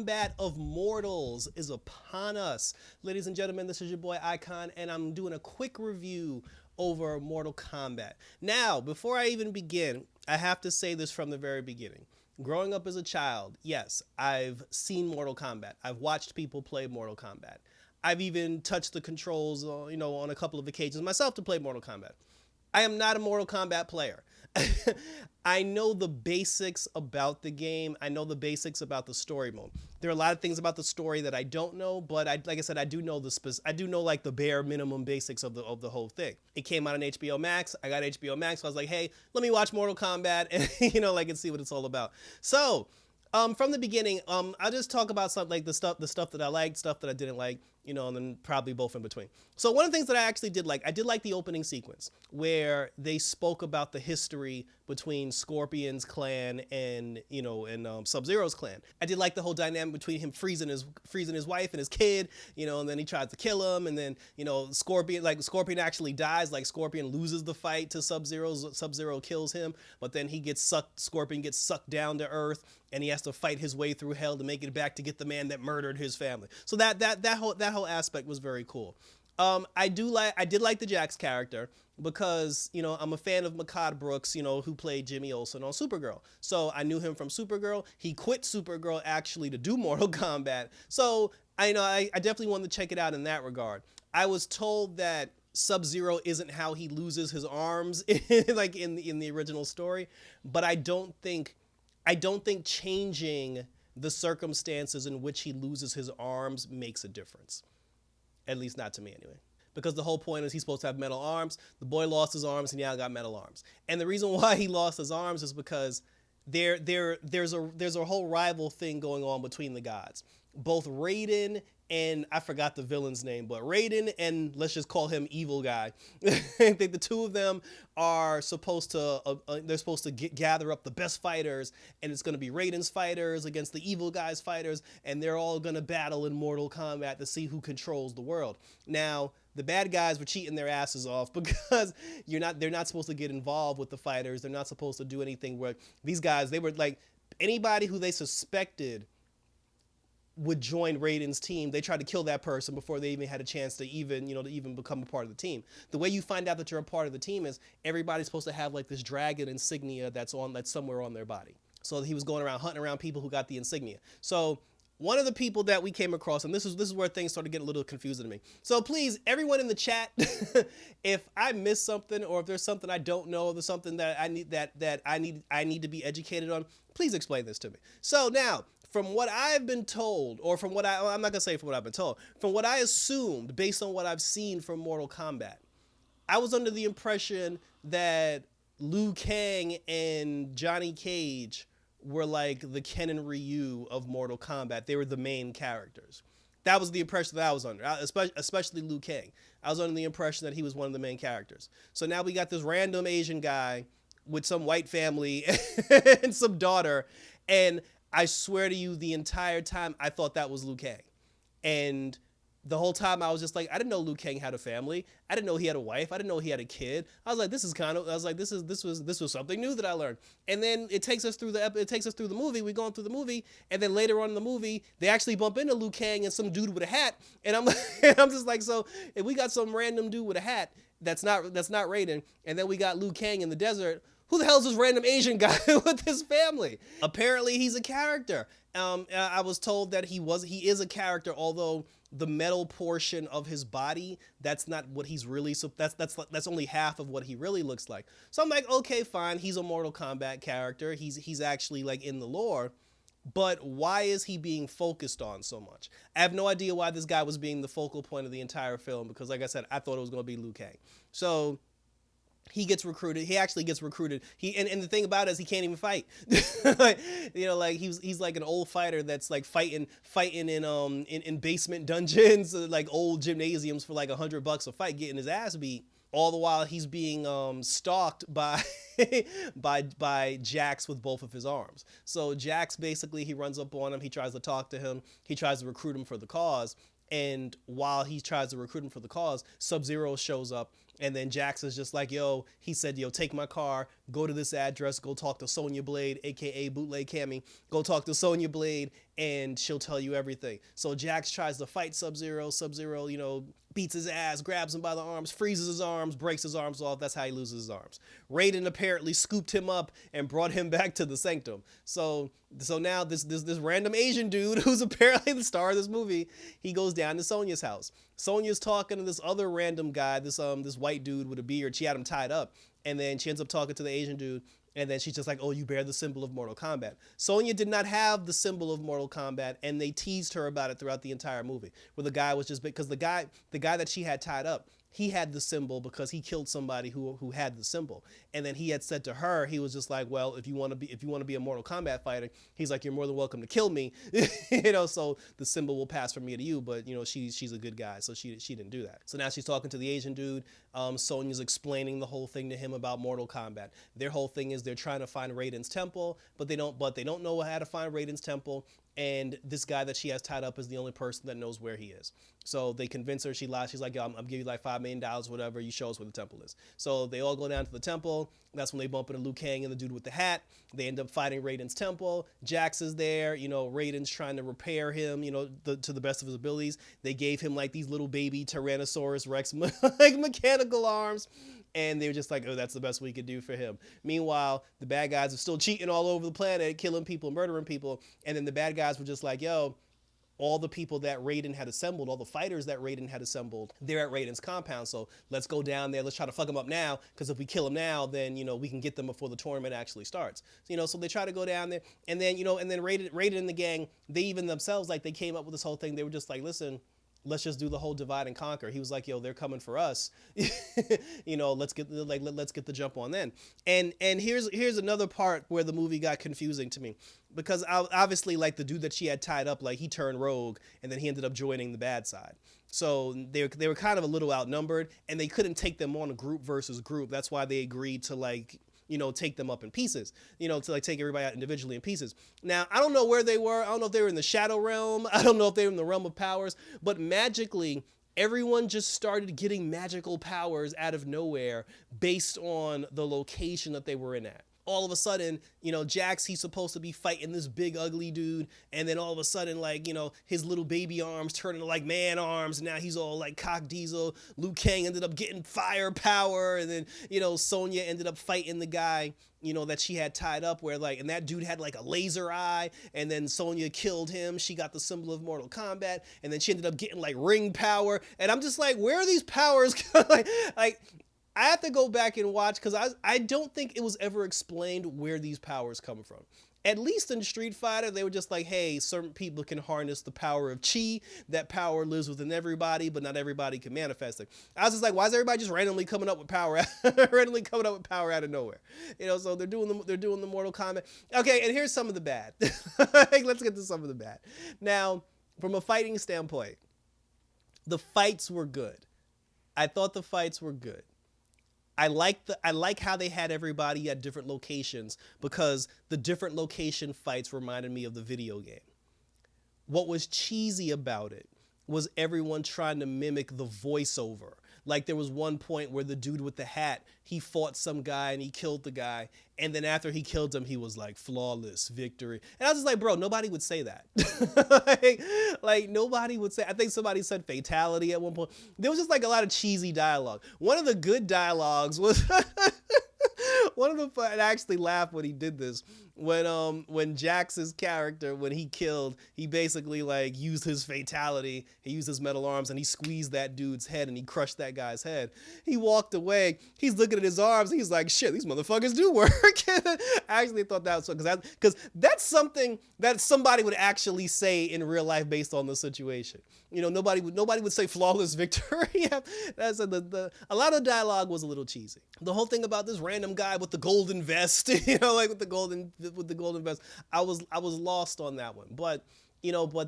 Combat of Mortals is upon us. Ladies and gentlemen, this is your boy Icon, and I'm doing a quick review over Mortal Kombat. Now, before I even begin, I have to say this from the very beginning. Growing up as a child, yes, I've seen Mortal Kombat. I've watched people play Mortal Kombat. I've even touched the controls, on a couple of occasions myself to play Mortal Kombat. I am not a Mortal Kombat player. I know the basics about the game. I know the basics about the story mode. There are a lot of things about the story that I don't know, but like I said, I do know like the bare minimum basics of the whole thing. It came out on HBO Max. I got HBO Max, so I was like, hey, let me watch Mortal Kombat and and see what it's all about. So from the beginning, I'll just talk about something like the stuff that I liked, stuff that I didn't like, and then probably both in between. So one of the things that I actually did like, I did like the opening sequence where they spoke about the history between Scorpion's clan and Sub-Zero's clan. I did like the whole dynamic between him freezing his wife and his kid, and then he tries to kill him, and then Scorpion actually dies, like Scorpion loses the fight to Sub-Zero. Sub-Zero kills him, but then Scorpion gets sucked down to Earth, and he has to fight his way through hell to make it back to get the man that murdered his family. So that whole aspect was very cool. I did like the Jax character because, I'm a fan of Makad Brooks, who played Jimmy Olsen on Supergirl. So I knew him from Supergirl. He quit Supergirl actually to do Mortal Kombat. So I definitely wanted to check it out in that regard. I was told that Sub-Zero isn't how he loses his arms like in the original story, but I don't think changing the circumstances in which he loses his arms makes a difference. At least not to me anyway. Because the whole point is he's supposed to have metal arms. The boy lost his arms and now got metal arms. And the reason why he lost his arms is because there's a whole rival thing going on between the gods. Both Raiden and I forgot the villain's name, but Raiden and let's just call him Evil Guy. I think the two of them are supposed to gather up the best fighters, and it's going to be Raiden's fighters against the Evil Guy's fighters, and they're all going to battle in Mortal Kombat to see who controls the world. Now, the bad guys were cheating their asses off because they're not supposed to get involved with the fighters. They're not supposed to do anything where these guys, they were like anybody who they suspected would join Raiden's team. They tried to kill that person before they even had a chance to even become a part of the team. The way you find out that you're a part of the team is everybody's supposed to have like this dragon insignia that's somewhere on their body. So he was going around hunting around people who got the insignia. So one of the people that we came across, and this is where things started getting a little confusing to me. So please, everyone in the chat, if I miss something or if there's something I don't know, or there's something that I need to be educated on, please explain this to me. So now, from what I've been told, or I'm not going to say from what I've been told, from what I assumed based on what I've seen from Mortal Kombat, I was under the impression that Liu Kang and Johnny Cage were like the Ken and Ryu of Mortal Kombat. They were the main characters. That was the impression that I was under, especially Liu Kang. I was under the impression that he was one of the main characters. So now we got this random Asian guy with some white family and some daughter, and I swear to you, the entire time I thought that was Liu Kang. And the whole time I was just like, I didn't know Liu Kang had a family. I didn't know he had a wife. I didn't know he had a kid. I was like, this was something new that I learned. And then it takes us through the movie. We're going through the movie, and then later on in the movie, they actually bump into Liu Kang and some dude with a hat. And I'm like, I'm just like, so if we got some random dude with a hat that's not Raiden, and then we got Liu Kang in the desert, who the hell is this random Asian guy with his family? Apparently, he's a character. I was told that he is a character, although the metal portion of his body, that's not what he's really. So that's only half of what he really looks like. So I'm like, okay, fine. He's a Mortal Kombat character. He's actually like in the lore. But why is he being focused on so much? I have no idea why this guy was being the focal point of the entire film, because like I said, I thought it was going to be Liu Kang. So he gets recruited. He actually gets recruited. And the thing about it is he can't even fight. He's like an old fighter that's like fighting in basement dungeons, like old gymnasiums for like $100 a fight, getting his ass beat. All the while he's being stalked by by Jax with both of his arms. So Jax basically, he runs up on him. He tries to talk to him. He tries to recruit him for the cause. And while he tries to recruit him for the cause, Sub-Zero shows up And then Jax is just like, yo, he said, yo, take my car, go to this address, go talk to Sonya Blade, aka Bootleg Cammy. Go talk to Sonya Blade, and she'll tell you everything. So Jax tries to fight Sub-Zero. Sub-Zero, beats his ass, grabs him by the arms, freezes his arms, breaks his arms off. That's how he loses his arms. Raiden apparently scooped him up and brought him back to the Sanctum. So now this random Asian dude who's apparently the star of this movie, he goes down to Sonya's house. Sonya's talking to this other random guy, this white dude with a beard. She had him tied up, and then she ends up talking to the Asian dude, and then she's just like, oh, you bear the symbol of Mortal Kombat. Sonya did not have the symbol of Mortal Kombat, and they teased her about it throughout the entire movie, where the guy was just, because the guy that she had tied up, he had the symbol because he killed somebody who had the symbol. And then he had said to her, he was just like, well, if you want to be a Mortal Kombat fighter, he's like, you're more than welcome to kill me. So the symbol will pass from me to you, but she's a good guy, so she didn't do that. So now she's talking to the Asian dude. Sonya's explaining the whole thing to him about Mortal Kombat. Their whole thing is they're trying to find Raiden's temple, but they don't know how to find Raiden's temple. And this guy that she has tied up is the only person that knows where he is. So they convince her, she lies. She's like, yo, I'm giving you like $5 million, whatever. You show us where the temple is. So they all go down to the temple. That's when they bump into Liu Kang and the dude with the hat. They end up fighting Raiden's temple. Jax is there. Raiden's trying to repair him, to the best of his abilities. They gave him like these little baby Tyrannosaurus Rex like mechanical arms. And they were just like, oh, that's the best we could do for him. Meanwhile, the bad guys are still cheating all over the planet, killing people, murdering people. And then the bad guys were just like, yo, all the people that Raiden had assembled, all the fighters that Raiden had assembled, they're at Raiden's compound. So let's go down there. Let's try to fuck them up now. Because if we kill them now, then, we can get them before the tournament actually starts. So they try to go down there. And then, and then Raiden and the gang, they even themselves, like, they came up with this whole thing. They were just like, listen, let's just do the whole divide and conquer. He was like, yo, they're coming for us. Let's get the jump on then. And here's another part where the movie got confusing to me, because obviously, like, the dude that she had tied up, like, he turned rogue and then he ended up joining the bad side. So they were kind of a little outnumbered, and they couldn't take them on a group versus group. That's why they agreed to, like, take them up in pieces, to like take everybody out individually in pieces. Now, I don't know where they were. I don't know if they were in the Shadow Realm. I don't know if they were in the Realm of Powers, but magically, everyone just started getting magical powers out of nowhere based on the location that they were in at. All of a sudden, Jax, he's supposed to be fighting this big ugly dude, and then all of a sudden, like, his little baby arms turn into like man arms, and now he's all like cock diesel. Liu Kang ended up getting fire power, and then, Sonya ended up fighting the guy, that she had tied up, where like, and that dude had like a laser eye, and then Sonya killed him. She got the symbol of Mortal Kombat, and then she ended up getting like ring power, and I'm just like, where are these powers? like I have to go back and watch, because I don't think it was ever explained where these powers come from. At least in Street Fighter, they were just like, hey, certain people can harness the power of chi. That power lives within everybody, but not everybody can manifest it. I was just like, why is everybody just randomly coming up with power out of nowhere? So they're doing the Mortal Kombat. Okay, and here's some of the bad. Let's get to some of the bad. Now, from a fighting standpoint, the fights were good. I thought the fights were good. I like how they had everybody at different locations, because the different location fights reminded me of the video game. What was cheesy about it was everyone trying to mimic the voiceover. Like, there was one point where the dude with the hat, he fought some guy and he killed the guy. And then after he killed him, he was like, flawless victory. And I was just like, bro, nobody would say that. like nobody would say, I think somebody said fatality at one point. There was just like a lot of cheesy dialogue. One of the good dialogues was, I actually laughed when he did this. When Jax's character, when he killed, he basically like used his fatality. He used his metal arms and he squeezed that dude's head and he crushed that guy's head. He walked away. He's looking at his arms. He's like, shit, these motherfuckers do work. I actually thought that was because that's something that somebody would actually say in real life based on the situation. Nobody would say flawless victory. That's a lot of dialogue was a little cheesy. The whole thing about this random guy with the golden vest, like with the golden vest, I was lost on that one. But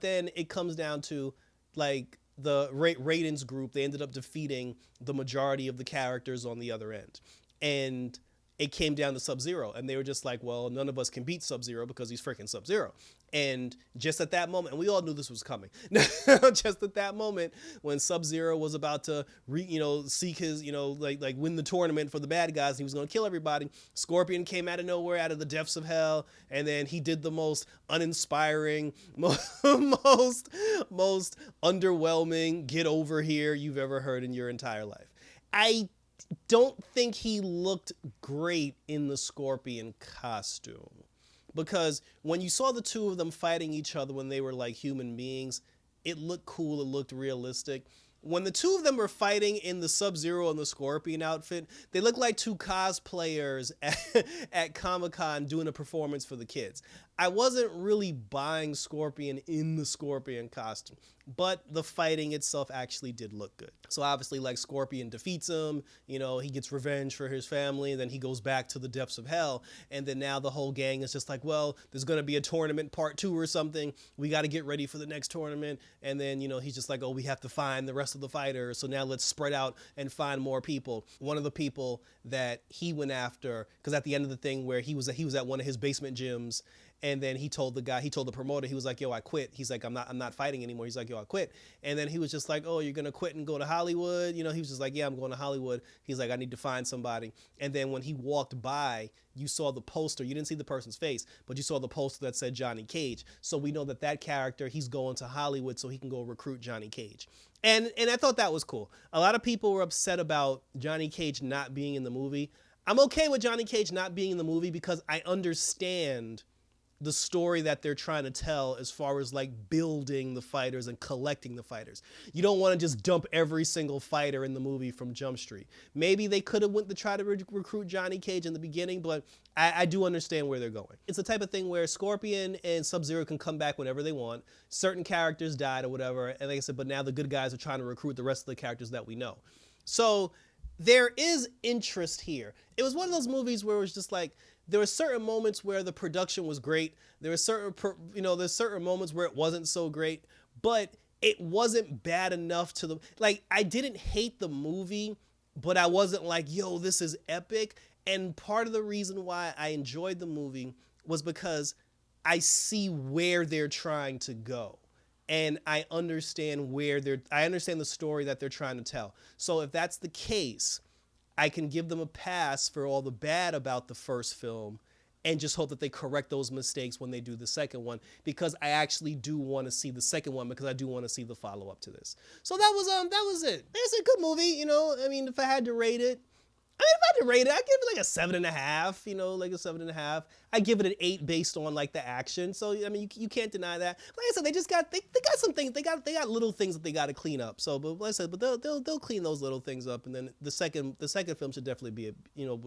then it comes down to like the Raiden's group. They ended up defeating the majority of the characters on the other end, and it came down to Sub-Zero. And they were just like, well, none of us can beat Sub-Zero because he's freaking Sub-Zero. And just at that moment, and we all knew this was coming, just at that moment when Sub-Zero was about to, seek his, like win the tournament for the bad guys, and he was going to kill everybody, Scorpion came out of nowhere, out of the depths of hell, and then he did the most uninspiring, most underwhelming get over here you've ever heard in your entire life. I don't think he looked great in the Scorpion costume, because when you saw the two of them fighting each other when they were like human beings, it looked cool, it looked realistic. When the two of them were fighting in the Sub-Zero and the Scorpion outfit, they looked like two cosplayers at Comic-Con doing a performance for the kids. I wasn't really buying Scorpion in the Scorpion costume, but the fighting itself actually did look good. So obviously, like, Scorpion defeats him, he gets revenge for his family, and then he goes back to the depths of hell, and then now the whole gang is just like, well, there's going to be a tournament part 2 or something, we got to get ready for the next tournament, and then, he's just like, oh, we have to find the rest of the fighters, so now let's spread out and find more people. One of the people that he went after, because at the end of the thing where he was at one of his basement gyms, and then he told the promoter, he was like, yo, I quit. He's like, I'm not fighting anymore. He's like, yo, I quit. And then he was just like, oh, you're going to quit and go to Hollywood? He was just like, yeah, I'm going to Hollywood. He's like, I need to find somebody. And then when he walked by, you saw the poster. You didn't see the person's face, but you saw the poster that said Johnny Cage. So we know that character, he's going to Hollywood so he can go recruit Johnny Cage. And I thought that was cool. A lot of people were upset about Johnny Cage not being in the movie. I'm okay with Johnny Cage not being in the movie because I understand the story that they're trying to tell as far as like building the fighters and collecting the fighters. You don't want to just dump every single fighter in the movie from Jump Street. Maybe they could have went to try to recruit Johnny Cage in the beginning, but I do understand where they're going. It's the type of thing where Scorpion and Sub-Zero can come back whenever they want. Certain characters died or whatever, and like I said, but now the good guys are trying to recruit the rest of the characters that we know. So there is interest here. It was one of those movies where it was just like, there were certain moments where the production was great. There were there's certain moments where it wasn't so great, but it wasn't bad enough I didn't hate the movie, but I wasn't like, yo, this is epic. And part of the reason why I enjoyed the movie was because I see where they're trying to go. And I understand the story that they're trying to tell. So if that's the case, I can give them a pass for all the bad about the first film and just hope that they correct those mistakes when they do the second one, because I actually do want to see the second one, because I do want to see the follow-up to this. So that was it. It's a good movie, I mean, if I had to rate it, I'd give it like a 7.5, like a 7.5. I give it an 8 based on like the action. So, I mean, you can't deny that. Like I said, they got some things, they got little things that they got to clean up. So, but like I said, but they'll clean those little things up. And then the second film should definitely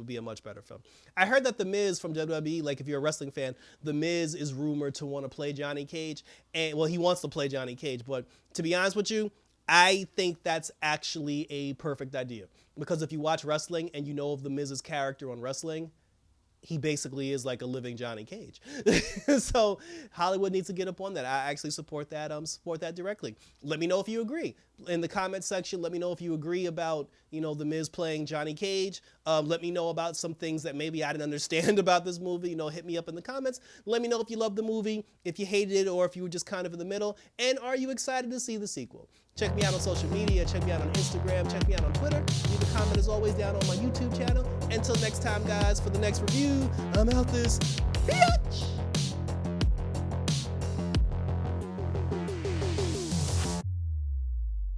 be a much better film. I heard that The Miz from WWE, like if you're a wrestling fan, The Miz is rumored to want to play Johnny Cage. And well, he wants to play Johnny Cage, but to be honest with you, I think that's actually a perfect idea, because if you watch wrestling and you know of the Miz's character on wrestling, he basically is like a living Johnny Cage. So Hollywood needs to get up on that. I actually support that directly. Let me know if you agree. In the comment section, let me know if you agree about, The Miz playing Johnny Cage. Let me know about some things that maybe I didn't understand about this movie. Hit me up in the comments. Let me know if you loved the movie, if you hated it, or if you were just kind of in the middle. And are you excited to see the sequel? Check me out on social media. Check me out on Instagram. Check me out on Twitter. Leave a comment as always down on my YouTube channel. Until next time, guys, for the next review, I'm out this. Bitch!